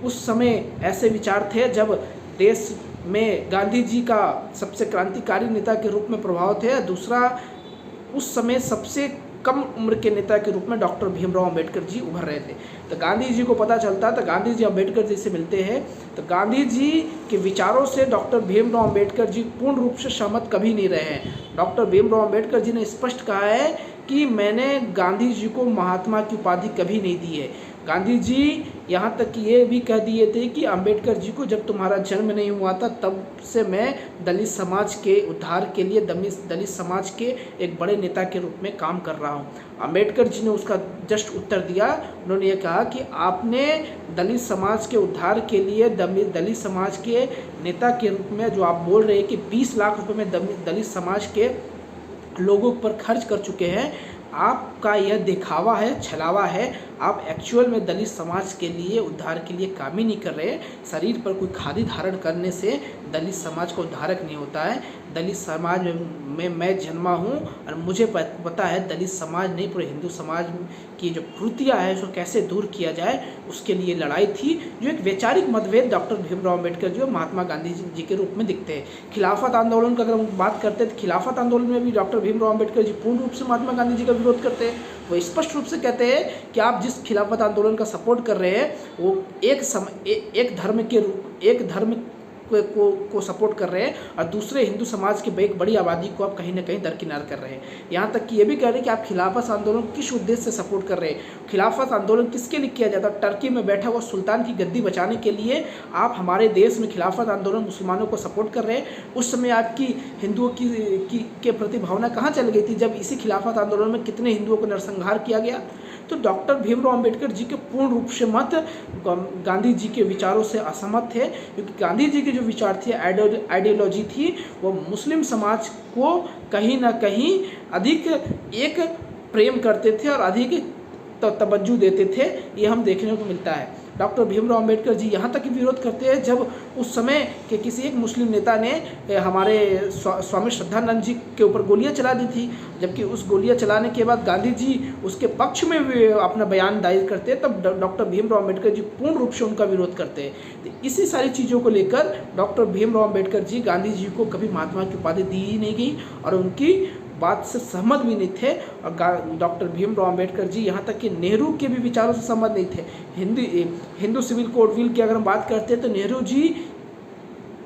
उस समय ऐसे विचार थे जब देश में गांधी जी का सबसे क्रांतिकारी नेता के रूप में प्रभाव थे। दूसरा, उस समय सबसे कम उम्र के नेता के रूप में डॉक्टर भीमराव अंबेडकर जी उभर रहे थे। तो गांधी जी को पता चलता, तो गांधी जी अंबेडकर जी से मिलते हैं, तो गांधी जी के विचारों से डॉक्टर भीमराव अंबेडकर जी पूर्ण रूप से सहमत कभी नहीं रहे हैं। डॉक्टर भीमराव अंबेडकर जी ने स्पष्ट कहा है कि मैंने गांधी जी को महात्मा की उपाधि कभी नहीं दी है। गांधी जी यहाँ तक कि ये भी कह दिए थे कि अंबेडकर जी को जब तुम्हारा जन्म नहीं हुआ था तब से मैं दलित समाज के उद्धार के लिए दलित समाज के एक बड़े नेता के रूप में काम कर रहा हूँ। अंबेडकर जी ने उसका जस्ट उत्तर दिया। उन्होंने ये कहा कि आपने दलित समाज के उद्धार के लिए दलित समाज के नेता के रूप में जो आप बोल रहे हैं कि 20 लाख रुपए में दलित समाज के लोगों पर खर्च कर चुके हैं, आपका यह दिखावा है, छलावा है। आप एक्चुअल में दलित समाज के लिए उद्धार के लिए काम ही नहीं कर रहे। शरीर पर कोई खादी धारण करने से दलित समाज का उद्धारक नहीं होता है। दलित समाज में मैं जन्मा हूँ और मुझे पता है दलित समाज नहीं, पूरे हिंदू समाज की जो कुरीतियाँ है उसको कैसे दूर किया जाए, उसके लिए लड़ाई थी। जो एक वैचारिक मतभेद डॉक्टर भीमराव अम्बेडकर जी और महात्मा गांधी जी के रूप में दिखते हैं। खिलाफत आंदोलन का अगर हम बात करते हैं तो खिलाफत आंदोलन में भी डॉक्टर भीमराव अम्बेडकर जी पूर्ण रूप से महात्मा गांधी जी का विरोध करते हैं। वो स्पष्ट रूप से कहते हैं कि आप जिस खिलाफत आंदोलन का सपोर्ट कर रहे हैं वो एक धर्म को सपोर्ट कर रहे हैं और दूसरे हिंदू समाज की एक बड़ी आबादी को आप कहीं ना कहीं दरकिनार कर रहे हैं। यहाँ तक कि ये भी कह रहे हैं कि आप खिलाफत आंदोलन किस उद्देश्य से सपोर्ट कर रहे हैं। खिलाफत आंदोलन किसके लिए किया जाता है? टर्की में बैठा हुआ सुल्तान की गद्दी बचाने के लिए आप हमारे देश में खिलाफत आंदोलन मुसलमानों को सपोर्ट कर रहे हैं। उस समय आपकी हिंदुओं के प्रति भावना कहाँ चल गई थी जब इसी खिलाफत आंदोलन में कितने हिंदुओं को नरसंहार किया गया। तो डॉक्टर भीमराव अंबेडकर जी के पूर्ण रूप से मत गांधी जी के विचारों से असहमत थे, क्योंकि गांधी जी के जो विचार थे, आइडियोलॉजी थी, वो मुस्लिम समाज को कहीं ना कहीं अधिक एक प्रेम करते थे और अधिक तवज्जो देते थे। ये हम देखने को मिलता है। डॉक्टर भीमराव अंबेडकर जी यहाँ तक विरोध करते हैं जब उस समय के किसी एक मुस्लिम नेता ने हमारे स्वामी श्रद्धानंद जी के ऊपर गोलियां चला दी थी, जबकि उस गोलियां चलाने के बाद गांधी जी उसके पक्ष में अपना बयान दायर करते हैं, तब डॉक्टर भीमराव अंबेडकर जी पूर्ण रूप से उनका विरोध करते हैं। तो इसी सारी चीज़ों को लेकर डॉक्टर भीमराव अंबेडकर जी गांधी जी को कभी महात्मा की उपाधि दी ही नहीं गई और उनकी बात से सहमत भी नहीं थे। और डॉक्टर भीमराव अंबेडकर जी यहाँ तक कि नेहरू के भी विचारों से सहमत नहीं थे। हिंदू सिविल कोड बिल की अगर हम बात करते हैं तो नेहरू जी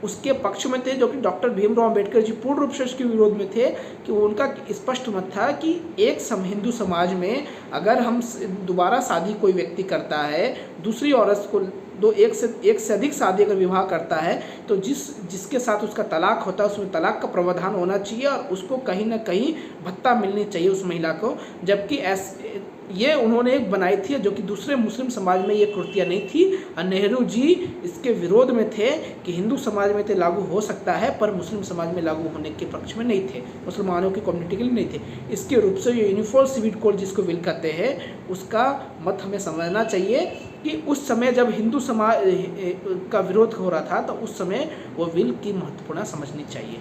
उसके पक्ष में थे, जो कि डॉक्टर भीमराव अंबेडकर जी पूर्ण रूप से उसके विरोध में थे। कि उनका स्पष्ट मत था कि हिंदू समाज में अगर हम दोबारा शादी कोई व्यक्ति करता है, दूसरी औरत को एक से अधिक शादी अगर विवाह करता है तो जिसके साथ उसका तलाक होता है उसमें तलाक का प्रावधान होना चाहिए और उसको कहीं ना कहीं भत्ता मिलनी चाहिए उस महिला को। जबकि ये उन्होंने एक बनाई थी जो कि दूसरे मुस्लिम समाज में ये कुरीतियाँ नहीं थी। और नेहरू जी इसके विरोध में थे कि हिंदू समाज में तो लागू हो सकता है पर मुस्लिम समाज में लागू होने के पक्ष में नहीं थे, मुसलमानों की कम्युनिटी के लिए नहीं थे। इसके रूप से ये यूनिफॉर्म सिविल कोड जिसको विल कहते हैं उसका मत हमें समझना चाहिए कि उस समय जब हिंदू समाज का विरोध हो रहा था तो उस समय वो विल की महत्वपूर्ण समझनी चाहिए।